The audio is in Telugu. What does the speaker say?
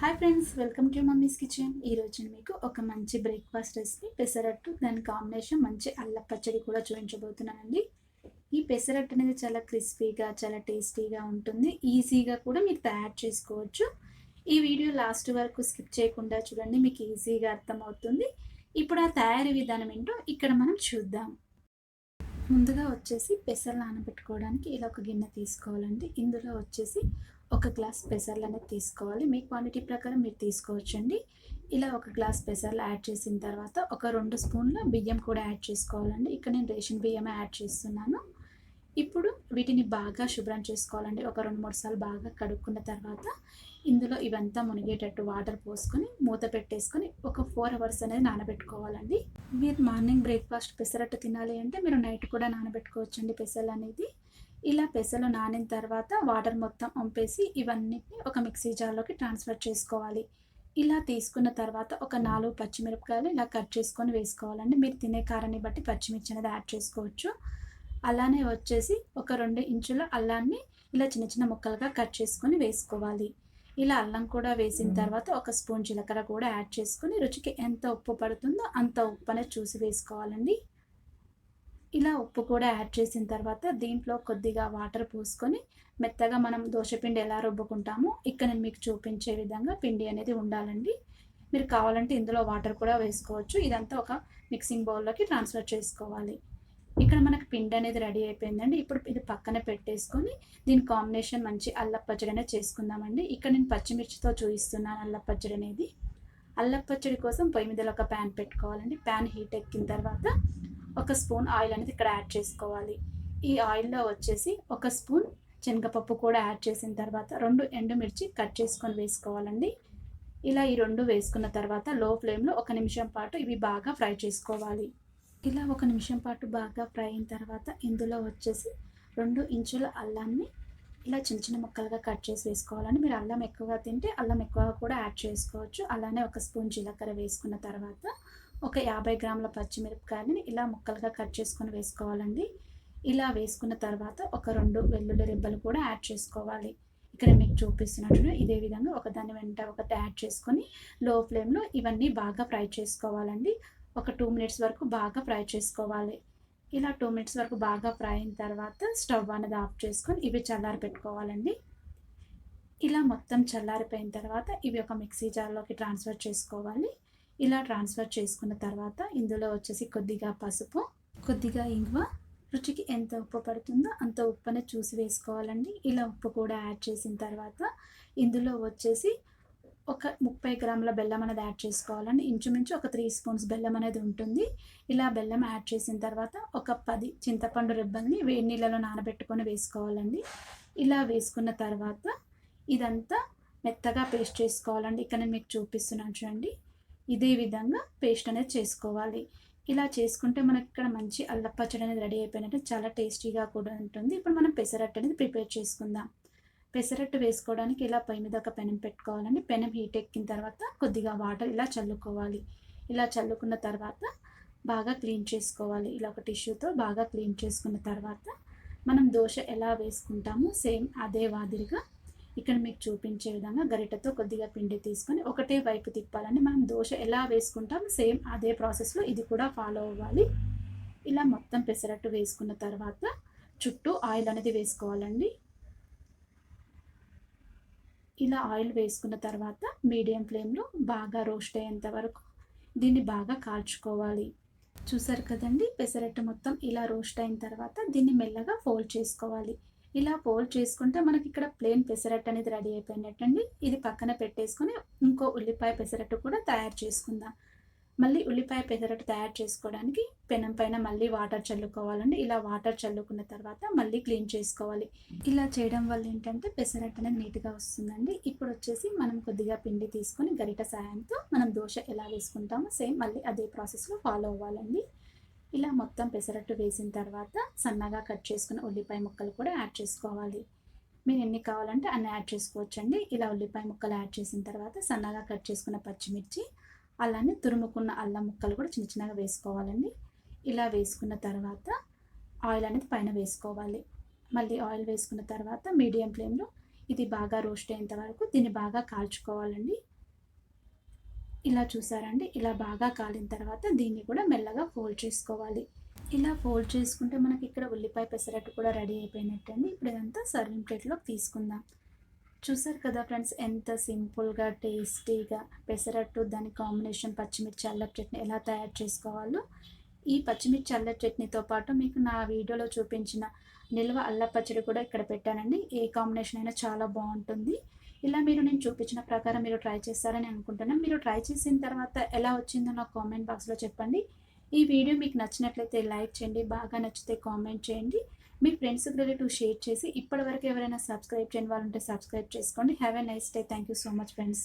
Hi friends, welcome to mummies kitchen. ఈరోజు నేను మీకు ఒక మంచి బ్రేక్ఫాస్ట్ రెసిపీ పెసరట్టు, దాని కాంబినేషన్ మంచి అల్ల పచ్చడి కూడా చూపించబోతున్నానండి. ఈ పెసరట్టు అనేది చాలా క్రిస్పీగా, చాలా టేస్టీగా ఉంటుంది. ఈజీగా కూడా మీరు తయారు చేసుకోవచ్చు. ఈ వీడియో లాస్ట్ వరకు స్కిప్ చేయకుండా చూడండి, మీకు ఈజీగా అర్థమవుతుంది. ఇప్పుడు ఆ తయారీ విధానం ఏంటో ఇక్కడ మనం చూద్దాం. ముందుగా వచ్చేసి పెసలు నానబెట్టుకోవడానికి ఇలా ఒక గిన్నె తీసుకోవాలండి. ఇందులో వచ్చేసి ఒక గ్లాస్ పెసర్లు అనేది తీసుకోవాలి. మీ క్వాంటిటీ ప్రకారం మీరు తీసుకోవచ్చండి. ఇలా ఒక గ్లాస్ పెసర్లు యాడ్ చేసిన తర్వాత ఒక 2 స్పూన్ల బియ్యం కూడా యాడ్ చేసుకోవాలండి. ఇక్కడ నేను రేషన్ బియ్యమే యాడ్ చేస్తున్నాను. ఇప్పుడు వీటిని బాగా శుభ్రం చేసుకోవాలండి. ఒక 2-3 సార్లు బాగా కడుక్కున్న తర్వాత ఇందులో ఇవంతా మునిగేటట్టు వాటర్ పోసుకొని మూత పెట్టేసుకొని ఒక 4 అవర్స్ అనేది నానబెట్టుకోవాలండి. మీరు మార్నింగ్ బ్రేక్ఫాస్ట్ పెసరట్టు తినాలి అంటే మీరు నైట్ కూడా నానబెట్టుకోవచ్చండి పెసలు అనేది. ఇలా పెసలు నానిన తర్వాత వాటర్ మొత్తం వంపేసి ఇవన్నిటిని ఒక మిక్సీ జార్లోకి ట్రాన్స్ఫర్ చేసుకోవాలి. ఇలా తీసుకున్న తర్వాత ఒక 4 పచ్చిమిరపకాయలు ఇలా కట్ చేసుకొని వేసుకోవాలండి. మీరు తినే కారాన్ని బట్టి పచ్చిమిర్చి అనేది యాడ్ చేసుకోవచ్చు. అలానే వచ్చేసి ఒక 2 ఇంచుల అల్లాన్ని ఇలా చిన్న చిన్న ముక్కలుగా కట్ చేసుకొని వేసుకోవాలి. ఇలా అల్లం కూడా వేసిన తర్వాత ఒక స్పూన్ జీలకర్ర కూడా యాడ్ చేసుకొని రుచికి ఎంత ఉప్పు పడుతుందో అంత ఉప్పు అనేది చూసి వేసుకోవాలండి. ఇలా ఉప్పు కూడా యాడ్ చేసిన తర్వాత దీంట్లో కొద్దిగా వాటర్ పోసుకొని మెత్తగా మనం దోశపిండి ఎలా రుబ్బుకుంటామో ఇక్కడ నేను మీకు చూపించే విధంగా పిండి అనేది ఉండాలండి. మీరు కావాలంటే ఇందులో వాటర్ కూడా వేసుకోవచ్చు. ఇదంతా ఒక మిక్సింగ్ బౌల్లోకి ట్రాన్స్ఫర్ చేసుకోవాలి. ఇక్కడ మనకు పిండి అనేది రెడీ అయిపోయిందండి. ఇప్పుడు ఇది పక్కన పెట్టేసుకొని దీని కాంబినేషన్ మంచి అల్లం పచ్చడి అనేది చేసుకుందామండి. ఇక్కడ నేను పచ్చిమిర్చితో చూపిస్తున్నాను అల్లం పచ్చడి అనేది. అల్లం పచ్చడి కోసం పొయ్యి మీద ఒక ప్యాన్ పెట్టుకోవాలండి. ప్యాన్ హీట్ ఎక్కిన తర్వాత ఒక స్పూన్ ఆయిల్ అనేది ఇక్కడ యాడ్ చేసుకోవాలి. ఈ ఆయిల్లో వచ్చేసి ఒక స్పూన్ శనగపప్పు కూడా యాడ్ చేసిన తర్వాత 2 ఎండుమిర్చి కట్ చేసుకొని వేసుకోవాలండి. ఇలా ఈ 2 వేసుకున్న తర్వాత లో ఫ్లేమ్లో 1 నిమిషం పాటు ఇవి బాగా ఫ్రై చేసుకోవాలి. ఇలా 1 నిమిషం పాటు బాగా ఫ్రై అయిన తర్వాత ఇందులో వచ్చేసి 2 ఇంచుల అల్లాన్ని ఇలా చిన్న చిన్న ముక్కలుగా కట్ చేసి వేసుకోవాలండి. మీరు అల్లం ఎక్కువగా తింటే అల్లం ఎక్కువగా కూడా యాడ్ చేసుకోవచ్చు. అలానే ఒక స్పూన్ జీలకర్ర వేసుకున్న తర్వాత ఒక 50 గ్రాముల పచ్చిమిరపకాయలని ఇలా ముక్కలుగా కట్ చేసుకొని వేసుకోవాలండి. ఇలా వేసుకున్న తర్వాత ఒక 2 వెల్లుల్లి రెబ్బలు కూడా యాడ్ చేసుకోవాలి. ఇక్కడ మీకు చూపిస్తున్నట్టు ఇదే విధంగా ఒకదాని వెంట ఒకటి యాడ్ చేసుకొని లో ఫ్లేమ్లో ఇవన్నీ బాగా ఫ్రై చేసుకోవాలండి. ఒక 2 మినిట్స్ వరకు బాగా ఫ్రై చేసుకోవాలి. ఇలా 2 మినిట్స్ వరకు బాగా ఫ్రై అయిన తర్వాత స్టవ్ అనేది ఆఫ్ చేసుకొని ఇవి చల్లారి పెట్టుకోవాలండి. ఇలా మొత్తం చల్లారిపోయిన తర్వాత ఇవి ఒక మిక్సీ జార్లోకి ట్రాన్స్ఫర్ చేసుకోవాలి. ఇలా ట్రాన్స్ఫర్ చేసుకున్న తర్వాత ఇందులో వచ్చేసి కొద్దిగా పసుపు, కొద్దిగా ఇంగువ, రుచికి ఎంత ఉప్పు పడుతుందో అంత ఉప్పు అనేది చూసి వేసుకోవాలండి. ఇలా ఉప్పు కూడా యాడ్ చేసిన తర్వాత ఇందులో వచ్చేసి ఒక 30 గ్రాముల బెల్లం అనేది యాడ్ చేసుకోవాలండి. ఇంచుమించు ఒక 3 స్పూన్స్ బెల్లం అనేది ఉంటుంది. ఇలా బెల్లం యాడ్ చేసిన తర్వాత ఒక 10 చింతపండు రెబ్బల్ని వేడి నీళ్ళలో నానబెట్టుకొని వేసుకోవాలండి. ఇలా వేసుకున్న తర్వాత ఇదంతా మెత్తగా పేస్ట్ చేసుకోవాలండి. ఇక్కడ నేను మీకు చూపిస్తున్నాను చూడండి. ఇదే విధంగా పేస్ట్ అనేది చేసుకోవాలి. ఇలా చేసుకుంటే మనకి ఇక్కడ మంచి అల్లం పచ్చడి అనేది రెడీ అయిపోయినట్టు చాలా టేస్టీగా కూడా ఉంటుంది. ఇప్పుడు మనం పెసరట్టు అనేది ప్రిపేర్ చేసుకుందాం. పెసరట్టు వేసుకోవడానికి ఇలా పొయ్యి మీద ఒక పెనం పెట్టుకోవాలండి. పెనం హీట్ ఎక్కిన తర్వాత కొద్దిగా వాటర్ ఇలా చల్లుకోవాలి. ఇలా చల్లుకున్న తర్వాత బాగా క్లీన్ చేసుకోవాలి. ఇలా ఒక టిష్యూతో బాగా క్లీన్ చేసుకున్న తర్వాత మనం దోశ ఎలా వేసుకుంటామో సేమ్ అదే మాదిరిగా ఇక్కడ మీకు చూపించే విధంగా గరిటెతో కొద్దిగా పిండి తీసుకొని ఒకటే వైపు తిప్పాలని. మనం దోశ ఎలా వేసుకుంటాం సేమ్ అదే ప్రాసెస్లో ఇది కూడా ఫాలో అవ్వాలి. ఇలా మొత్తం పెసరట్టు వేసుకున్న తర్వాత చుట్టూ ఆయిల్ అనేది వేసుకోవాలండి. ఇలా ఆయిల్ వేసుకున్న తర్వాత మీడియం ఫ్లేమ్లో బాగా రోస్ట్ అయ్యేంత వరకు దీన్ని బాగా కాల్చుకోవాలి. చూసారు కదండి, పెసరట్టు మొత్తం ఇలా రోస్ట్ అయిన తర్వాత దీన్ని మెల్లగా ఫోల్డ్ చేసుకోవాలి. ఇలా ఫోల్డ్ చేసుకుంటే మనకి ఇక్కడ ప్లెయిన్ పెసరట్టు అనేది రెడీ అయిపోయినట్టండి. ఇది పక్కన పెట్టేసుకొని ఇంకో ఉల్లిపాయ పెసరట్టు కూడా తయారు చేసుకుందాం. మళ్ళీ ఉల్లిపాయ పెసరట్టు తయారు చేసుకోవడానికి పెనం పైన మళ్ళీ వాటర్ చల్లుకోవాలండి. ఇలా వాటర్ చల్లుకున్న తర్వాత మళ్ళీ క్లీన్ చేసుకోవాలి. ఇలా చేయడం వల్ల ఏంటంటే పెసరట్టు అనేది నీట్గా వస్తుందండి. ఇప్పుడు వచ్చేసి మనం కొద్దిగా పిండి తీసుకొని గరిట సాయంతో మనం దోశ ఎలా వేసుకుంటామో సేమ్ మళ్ళీ అదే ప్రాసెస్లో ఫాలో అవ్వాలండి. ఇలా మొత్తం పెసరట్టు వేసిన తర్వాత సన్నగా కట్ చేసుకున్న ఉల్లిపాయ ముక్కలు కూడా యాడ్ చేసుకోవాలి. మీరు ఎన్ని కావాలంటే అన్ని యాడ్ చేసుకోవచ్చండి. ఇలా ఉల్లిపాయ ముక్కలు యాడ్ చేసిన తర్వాత సన్నగా కట్ చేసుకున్న పచ్చిమిర్చి, అలానే తురుముకున్న అల్లం ముక్కలు కూడా చిన్న చిన్నగా వేసుకోవాలండి. ఇలా వేసుకున్న తర్వాత ఆయిల్ అనేది పైన వేసుకోవాలి. మళ్ళీ ఆయిల్ వేసుకున్న తర్వాత మీడియం ఫ్లేమ్లో ఇది బాగా రోస్ట్ అయ్యేంత వరకు దీన్ని బాగా కాల్చుకోవాలండి. ఇలా చూసారండి, ఇలా బాగా కాలిన తర్వాత దీన్ని కూడా మెల్లగా ఫోల్డ్ చేసుకోవాలి. ఇలా ఫోల్డ్ చేసుకుంటే మనకి ఇక్కడ ఉల్లిపాయ పెసరట్టు కూడా రెడీ అయిపోయినట్టండి. ఇప్పుడు ఇదంతా సర్వింగ్ ప్లేట్లోకి తీసుకుందాం. చూసారు కదా ఫ్రెండ్స్, ఎంత సింపుల్గా టేస్టీగా పెసరట్టు దాని కాంబినేషన్ పచ్చిమిర్చి అల్లం చట్నీ ఎలా తయారు చేసుకోవాలో. ఈ పచ్చిమిర్చి అల్లం చట్నీతో పాటు మీకు నా వీడియోలో చూపించిన నిల్వ అల్ల పచ్చడి కూడా ఇక్కడ పెట్టానండి. ఏ కాంబినేషన్ అయినా చాలా బాగుంటుంది. ఇలా నేను చూపించిన ప్రకారం మీరు ట్రై చేస్తారని అనుకుంటున్నాను. మీరు ట్రై చేసిన తర్వాత ఎలా వచ్చిందో నాకు కామెంట్ బాక్స్లో చెప్పండి. ఈ వీడియో మీకు నచ్చినట్లయితే లైక్ చేయండి, బాగా నచ్చితే కామెంట్ చేయండి, మీ ఫ్రెండ్స్ రిలేటివ్ షేర్ చేసి ఇప్పటివరకు ఎవరైనా సబ్స్క్రైబ్ చేయని వాళ్ళు ఉంటే సబ్స్క్రైబ్ చేసుకోండి. Have a nice day. Thank you so much friends.